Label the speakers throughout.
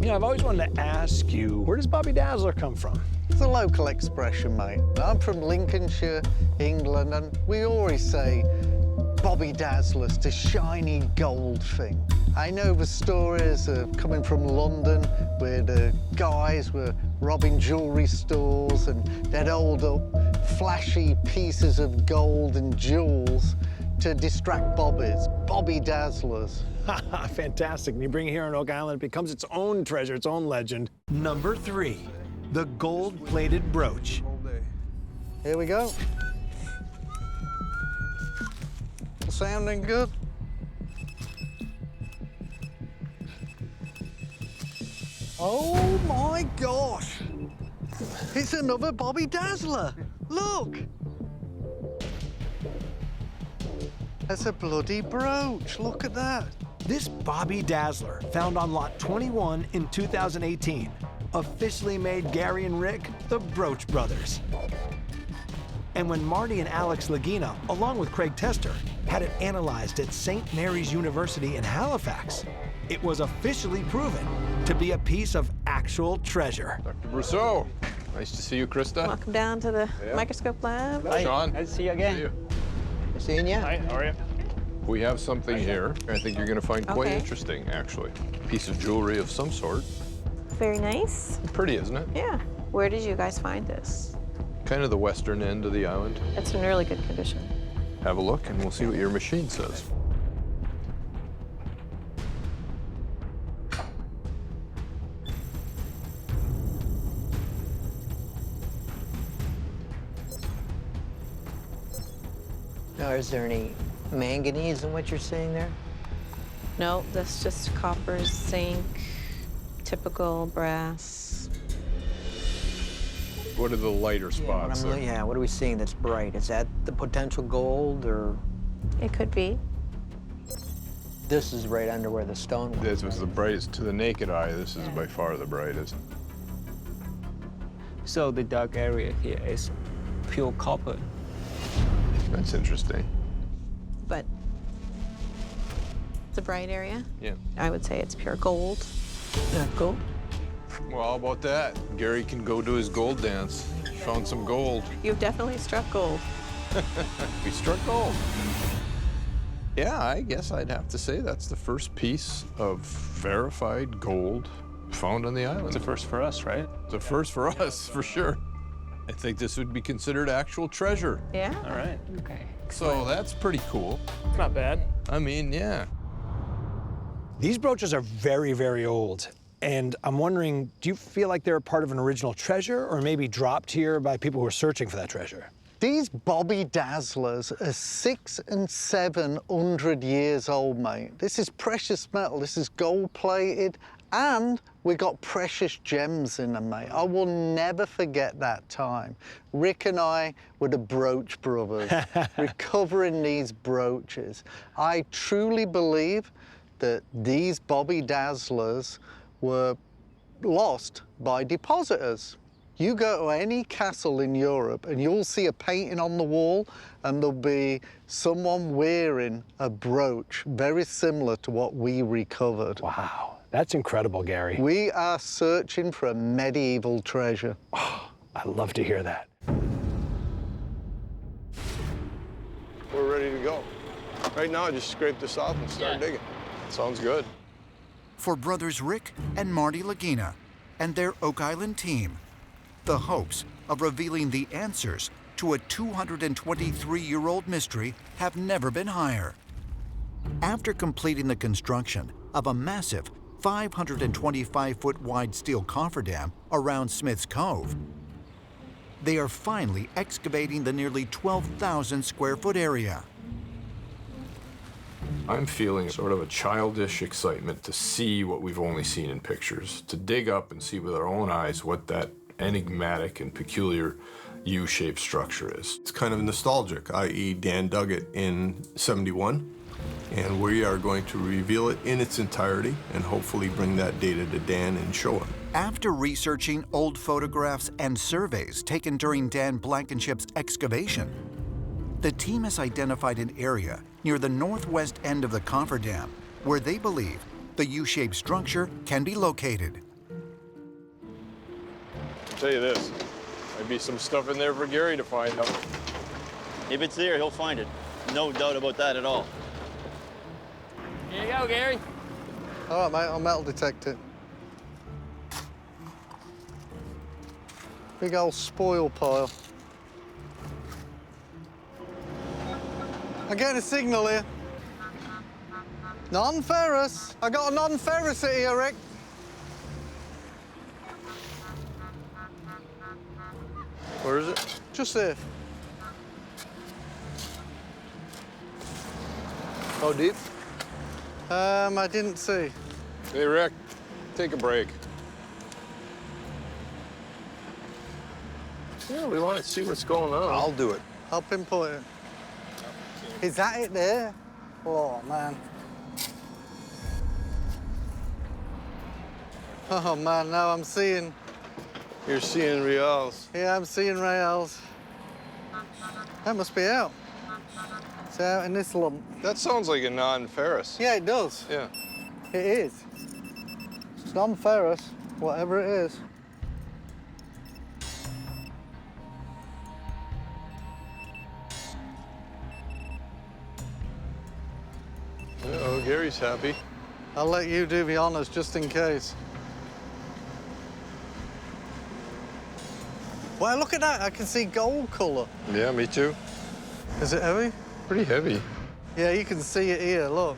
Speaker 1: You know, I've always wanted to ask you, where does Bobby Dazzler come from?
Speaker 2: It's a local expression, mate. I'm from Lincolnshire, England, and we always say Bobby Dazzler's the shiny gold thing. I know the stories coming from London where the guys were robbing jewelry stores and they'd hold up flashy pieces of gold and jewels to distract Bobbies. Bobby Dazzlers.
Speaker 1: Fantastic. And you bring it here on Oak Island, it becomes its own treasure, its own legend. Number 3, the gold-plated brooch.
Speaker 2: Here we go. Sounding good. Oh my gosh! It's another Bobby Dazzler. Look! That's a bloody brooch. Look at that.
Speaker 1: This Bobby Dazzler, found on lot 21 in 2018, officially made Gary and Rick the Brooch brothers. And when Marty and Alex Lagina, along with Craig Tester, had it analyzed at St. Mary's University in Halifax, it was officially proven to be a piece of actual treasure.
Speaker 3: Dr. Brousseau, nice to see you, Krista.
Speaker 4: Welcome down to the microscope lab.
Speaker 3: Hi. Sean.
Speaker 5: Nice to see you again.
Speaker 3: See you.
Speaker 5: Nice seeing you.
Speaker 1: Hi, how are you?
Speaker 3: We have something here I think you're going to find quite
Speaker 4: Okay.
Speaker 3: interesting, actually. Piece of jewelry of some sort.
Speaker 4: Very nice.
Speaker 3: Pretty, isn't it?
Speaker 4: Yeah. Where did you guys find this?
Speaker 3: Kind of the western end of the island.
Speaker 4: It's in really good condition.
Speaker 3: Have a look, and we'll see what your machine says.
Speaker 5: Now, is there any manganese in what you're seeing there?
Speaker 4: No, that's just copper, zinc, typical brass.
Speaker 3: What are the lighter spots?
Speaker 5: Yeah, what are we seeing that's bright? Is that the potential gold, or
Speaker 4: It could be.
Speaker 5: this is right under where the stone was?
Speaker 3: This was the brightest to the naked eye. This is by far the brightest.
Speaker 6: So the dark area here is pure copper.
Speaker 3: That's interesting.
Speaker 4: But the bright area,
Speaker 3: Yeah.
Speaker 4: I would say it's pure gold.
Speaker 5: Gold?
Speaker 3: Well, how about that? Gary can go do his gold dance. Found some gold.
Speaker 4: You've definitely struck gold.
Speaker 3: We struck gold. Yeah, I guess I'd have to say that's the first piece of verified gold found on the island.
Speaker 6: It's a first for us, right?
Speaker 3: It's a first for us, for sure. I think this would be considered actual treasure.
Speaker 4: Yeah.
Speaker 6: All right. Okay.
Speaker 3: So that's pretty cool.
Speaker 6: It's not bad.
Speaker 3: I mean, yeah.
Speaker 1: These brooches are very, very old. And I'm wondering, do you feel like they're a part of an original treasure or maybe dropped here by people who are searching for that treasure?
Speaker 2: These Bobby Dazzlers are 600 and 700 years old, mate. This is precious metal. This is gold-plated, and we got precious gems in them, mate. I will never forget that time. Rick and I were the Brooch brothers, recovering these brooches. I truly believe that these Bobby Dazzlers were lost by depositors. You go to any castle in Europe and you'll see a painting on the wall and there'll be someone wearing a brooch very similar to what we recovered.
Speaker 1: Wow, that's incredible, Gary.
Speaker 2: We are searching for a medieval treasure.
Speaker 1: Oh, I love to hear that.
Speaker 7: We're ready to go. Right now, just scrape this off and start digging.
Speaker 3: Sounds good.
Speaker 8: For brothers Rick and Marty Lagina and their Oak Island team, the hopes of revealing the answers to a 223-year-old mystery have never been higher. After completing the construction of a massive 525-foot wide steel cofferdam around Smith's Cove, they are finally excavating the nearly 12,000 square foot area.
Speaker 3: I'm feeling sort of a childish excitement to see what we've only seen in pictures, to dig up and see with our own eyes what that enigmatic and peculiar U-shaped structure is.
Speaker 7: It's kind of nostalgic, i.e. Dan dug it in '71, and we are going to reveal it in its entirety and hopefully bring that data to Dan and show him.
Speaker 8: After researching old photographs and surveys taken during Dan Blankenship's excavation, the team has identified an area near the northwest end of the cofferdam where they believe the U-shaped structure can be located.
Speaker 3: tell you this, might be some stuff in there for Gary to find out.
Speaker 9: If it's there, he'll find it. No doubt about that at all.
Speaker 6: Here you go, Gary.
Speaker 2: All right, mate, I'll metal detect it. Big old spoil pile. I'm getting a signal here. Non-ferrous. I got a non-ferrous here, Rick.
Speaker 3: Where is it?
Speaker 2: Just there.
Speaker 3: How deep?
Speaker 2: I didn't see.
Speaker 3: Hey, Rick, take a break. Yeah, we want to see what's going on.
Speaker 7: I'll do it.
Speaker 2: I'll pinpoint it. Is that it there? Oh, man. Oh, man, now I'm seeing.
Speaker 3: You're seeing reals.
Speaker 2: Yeah, I'm seeing rails. That must be out. It's out in this lump.
Speaker 3: That sounds like a non-ferrous.
Speaker 2: Yeah, it does.
Speaker 3: Yeah.
Speaker 2: It is. It's non-ferrous, whatever it is.
Speaker 3: Oh, Gary's happy.
Speaker 2: I'll let you do the honors just in case. Wow, look at that. I can see gold color.
Speaker 3: Yeah, me too.
Speaker 2: Is it heavy?
Speaker 3: Pretty heavy.
Speaker 2: Yeah, you can see it here, look.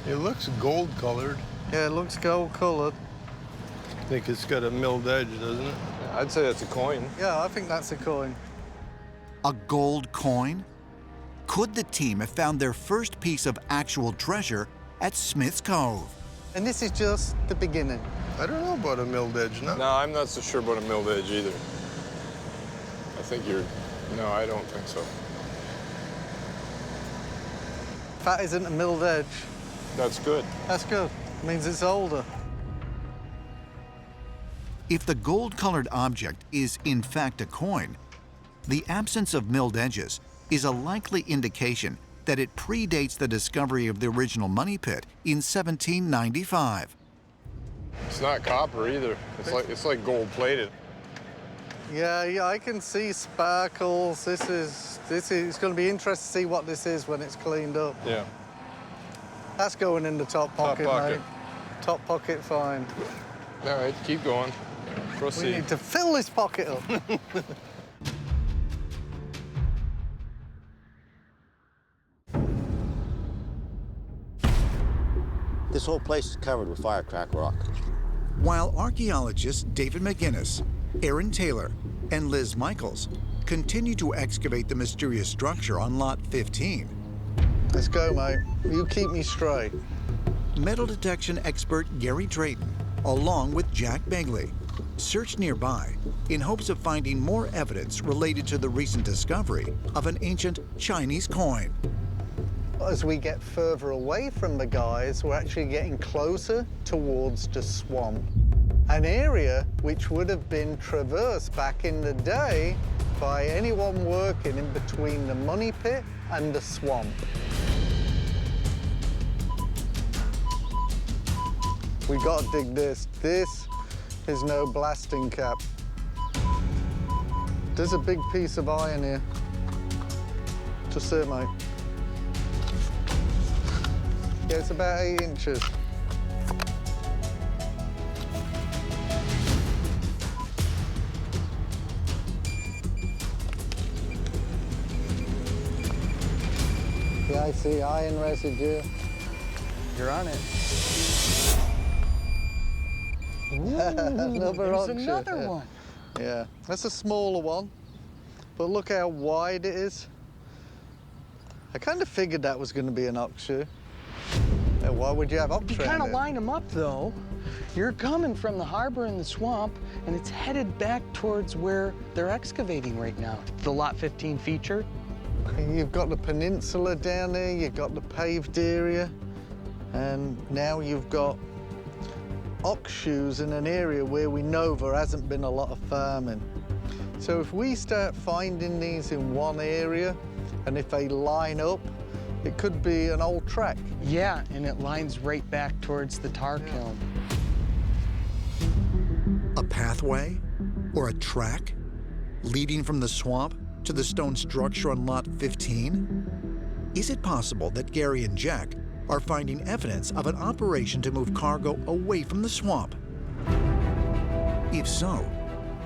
Speaker 7: It looks gold colored.
Speaker 2: Yeah, it looks gold colored.
Speaker 7: I think it's got a milled edge, doesn't it?
Speaker 3: I'd say that's a coin.
Speaker 2: Yeah, I think that's a coin.
Speaker 8: A gold coin? Could the team have found their first piece of actual treasure at Smith's Cove?
Speaker 2: And this is just the beginning.
Speaker 7: I don't know about a milled edge, no.
Speaker 3: No, I'm not so sure about a milled edge either. I think you're... No, I don't think so.
Speaker 2: If that isn't a milled edge,
Speaker 3: That's good.
Speaker 2: that's good. It means it's older.
Speaker 8: If the gold-colored object is in fact a coin, the absence of milled edges is a likely indication that it predates the discovery of the original money pit in 1795.
Speaker 3: It's not copper either. It's like gold-plated.
Speaker 2: Yeah, I can see sparkles. This is, it's going to be interesting to see what this is when it's cleaned up.
Speaker 3: Yeah.
Speaker 2: That's going in the top pocket,
Speaker 3: pocket.
Speaker 2: mate. Top pocket fine.
Speaker 3: All right, keep going.
Speaker 2: We
Speaker 3: Proceed.
Speaker 2: need to fill this pocket up.
Speaker 9: This whole place is covered with firecrack rock.
Speaker 8: While archaeologists David McGinnis, Aaron Taylor, and Liz Michaels continue to excavate the mysterious structure on Lot 15,
Speaker 2: Let's go, mate. You keep me straight.
Speaker 8: metal detection expert Gary Drayton, along with Jack Begley, search nearby in hopes of finding more evidence related to the recent discovery of an ancient Chinese coin.
Speaker 2: As we get further away from the guys, we're actually getting closer towards the swamp. An area which would have been traversed back in the day by anyone working in between the money pit and the swamp. We gotta dig this. This is no blasting cap. There's a big piece of iron here. Just there, mate. Yeah, it's about 8 inches. Yeah, I see iron residue. You're on it. Another Oxen.
Speaker 10: Another one.
Speaker 2: Yeah, that's a smaller one, but look how wide it is. I kind of figured that was going to be an ox shoe. Why would you have ox
Speaker 10: You
Speaker 2: around
Speaker 10: kind of
Speaker 2: it?
Speaker 10: line them up, though. You're coming from the harbor and the swamp, and it's headed back towards where they're excavating right now. The Lot 15 feature.
Speaker 2: You've got the peninsula down there, you've got the paved area, and now you've got ox shoes in an area where we know there hasn't been a lot of farming. So if we start finding these in one area, and if they line up, it could be an old track.
Speaker 10: Yeah, and it lines right back towards the tar kiln.
Speaker 8: A pathway? Or a track leading from the swamp to the stone structure on lot 15? Is it possible that Gary and Jack are finding evidence of an operation to move cargo away from the swamp? If so,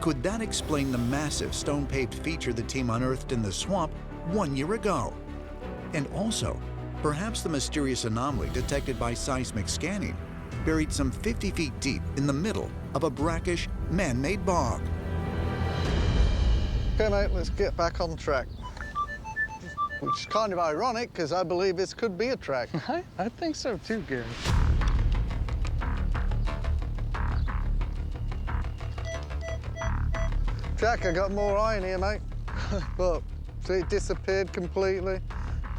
Speaker 8: could that explain the massive stone-paved feature the team unearthed in the swamp 1 year ago? And also, perhaps the mysterious anomaly detected by seismic scanning, buried some 50 feet deep in the middle of a brackish, man-made bog.
Speaker 2: Okay, mate, let's get back on track. Which is kind of ironic, because I believe this could be a track.
Speaker 10: I think so too, Gary.
Speaker 2: Jack, I got more iron here, mate. Look, see it disappeared completely?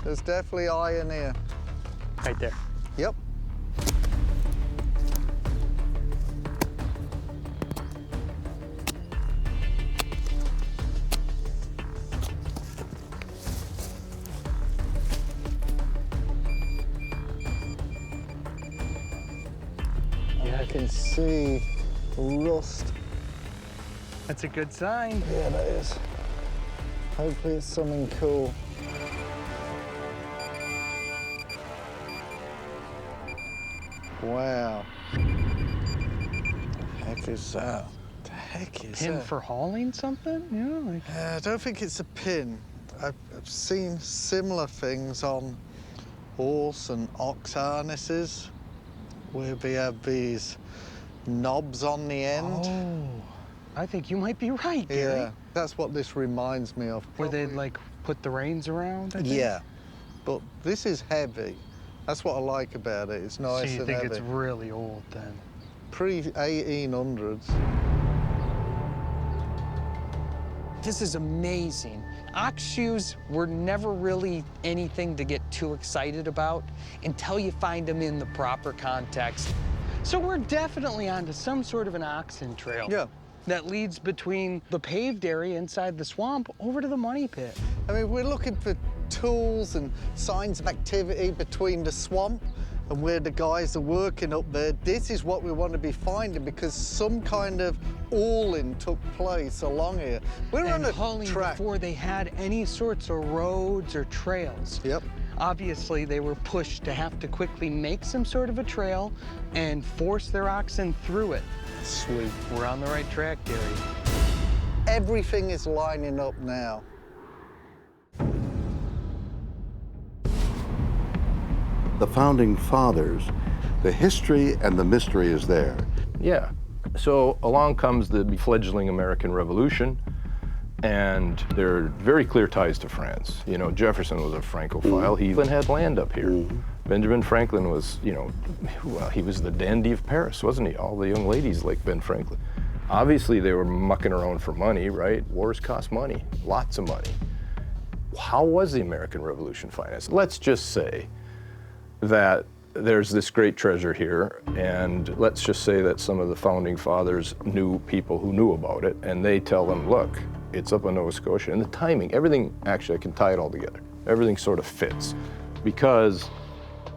Speaker 2: There's definitely iron here.
Speaker 10: Right there.
Speaker 2: Yep. I can see rust.
Speaker 10: That's a good sign.
Speaker 2: Yeah, that is. Hopefully it's something cool. Wow. The heck is that? The heck is
Speaker 10: Pin
Speaker 2: that?
Speaker 10: for hauling something? Yeah, like...
Speaker 2: I don't think it's a pin. I've seen similar things on horse and ox harnesses, where we have these knobs on the end.
Speaker 10: Oh, I think you might be right, Gary.
Speaker 2: Yeah, that's what this reminds me of.
Speaker 10: Where they'd like put the reins around, I think?
Speaker 2: Yeah, but this is heavy. That's what I like about it. It's nice and heavy.
Speaker 10: So you think it's really old then?
Speaker 2: Pre-1800s.
Speaker 10: This is amazing. Ox shoes were never really anything to get too excited about until you find them in the proper context. So we're definitely onto some sort of an oxen trail.
Speaker 2: Yeah.
Speaker 10: That leads between the paved area inside the swamp over to the money pit.
Speaker 2: I mean, we're looking for tools and signs of activity between the swamp and where the guys are working up there. This is what we want to be finding, because some kind of hauling took place along here. We're on a track
Speaker 10: before they had any sorts of roads or trails.
Speaker 2: Yep.
Speaker 10: Obviously, they were pushed to have to quickly make some sort of a trail and force their oxen through it.
Speaker 2: Sweet.
Speaker 10: We're on the right track, Gary.
Speaker 2: Everything is lining up now.
Speaker 11: The Founding Fathers, the history and the mystery is there.
Speaker 3: Yeah. So along comes the fledgling American Revolution, and there are very clear ties to France. You know, Jefferson was a Francophile. He even had land up here. Benjamin Franklin was, you know, well, he was the dandy of Paris, wasn't he? All the young ladies like Ben Franklin. Obviously, they were mucking around for money, right? Wars cost money, lots of money. How was the American Revolution financed? Let's just say that there's this great treasure here, and let's just say that some of the Founding Fathers knew people who knew about it, and they tell them, look, it's up in Nova Scotia. And the timing, everything, actually, I can tie it all together. Everything sort of fits. Because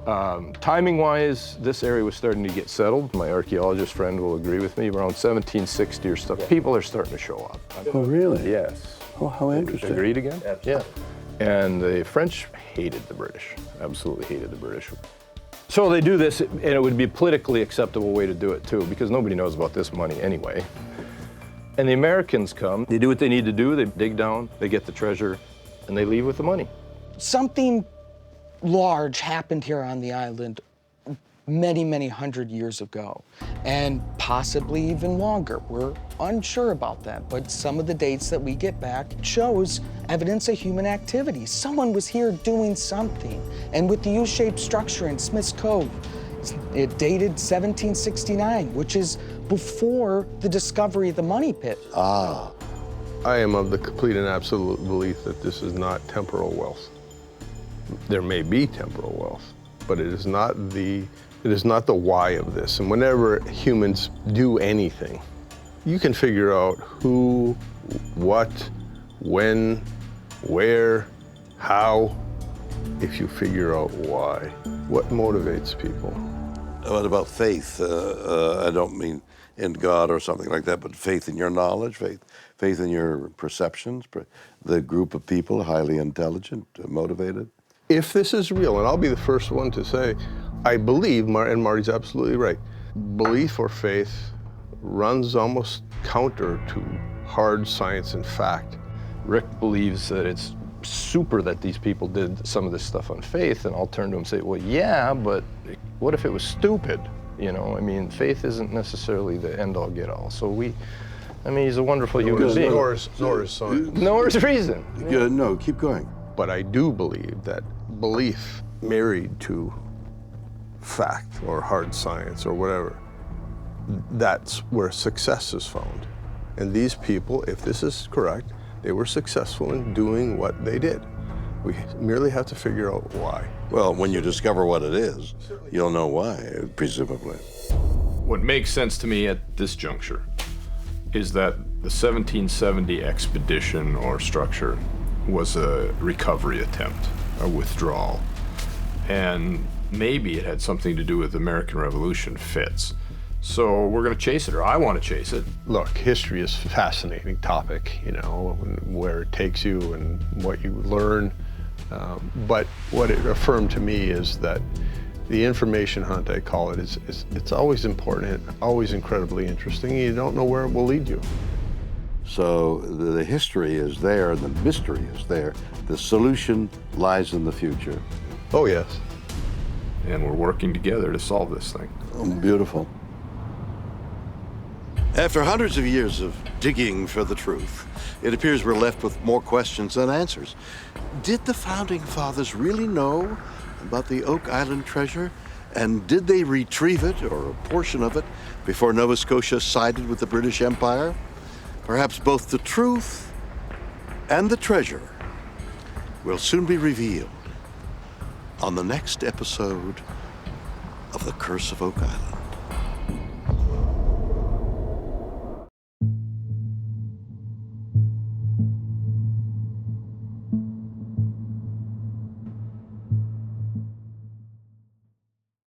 Speaker 3: timing-wise, this area was starting to get settled. My archaeologist friend will agree with me. Around 1760 or stuff, people are starting to show up.
Speaker 11: Oh, really?
Speaker 3: Yes.
Speaker 11: Oh, how interesting.
Speaker 3: Agreed again? Yeah. And the French hated the British, absolutely hated the British. So they do this, and it would be a politically acceptable way to do it too, because nobody knows about this money anyway. And the Americans come, they do what they need to do, they dig down, they get the treasure, and they leave with the money.
Speaker 10: Something large happened here on the island many, many hundred years ago, and possibly even longer. We're unsure about that, but some of the dates that we get back shows evidence of human activity. Someone was here doing something. And with the U-shaped structure in Smith's Cove, it dated 1769, which is before the discovery of the money pit.
Speaker 7: I am of the complete and absolute belief that this is not temporal wealth. There may be temporal wealth, but it is not the why of this. And whenever humans do anything, you can figure out who, what, when, where, how, if you figure out why. What motivates people?
Speaker 11: What about faith? I don't mean in God or something like that, but faith in your knowledge, faith in your perceptions, the group of people, highly intelligent, motivated.
Speaker 7: If this is real, and I'll be the first one to say, I believe, and Marty's absolutely right, belief or faith runs almost counter to hard science and fact.
Speaker 3: Rick believes that it's super that these people did some of this stuff on faith, and I'll turn to him and say, well, yeah, but what if it was stupid? You know, I mean, faith isn't necessarily the end-all, get-all. So he's a wonderful human being.
Speaker 7: Nor is science.
Speaker 3: Nor is reason.
Speaker 11: Yeah, no, keep going.
Speaker 7: But I do believe that belief married to fact or hard science or whatever, that's where success is found. And these people, if this is correct, they were successful in doing what they did. We merely have to figure out why.
Speaker 11: Well, when you discover what it is, you'll know why, presumably.
Speaker 3: What makes sense to me at this juncture is that the 1770 expedition or structure was a recovery attempt, a withdrawal. And maybe it had something to do with the American Revolution fits. So we're going to chase it, or I want to chase it.
Speaker 7: Look, history is a fascinating topic, you know, where it takes you and what you learn. But what it affirmed to me is that the information hunt, I call it, it's always important, always incredibly interesting. You don't know where it will lead you.
Speaker 11: So the history is there and the mystery is there. The solution lies in the future.
Speaker 7: Oh, yes.
Speaker 3: And we're working together to solve this thing.
Speaker 11: Oh, beautiful. After hundreds of years of digging for the truth, it appears we're left with more questions than answers. Did the Founding Fathers really know about the Oak Island treasure? And did they retrieve it, or a portion of it, before Nova Scotia sided with the British Empire? Perhaps both the truth and the treasure will soon be revealed on the next episode of The Curse of Oak Island.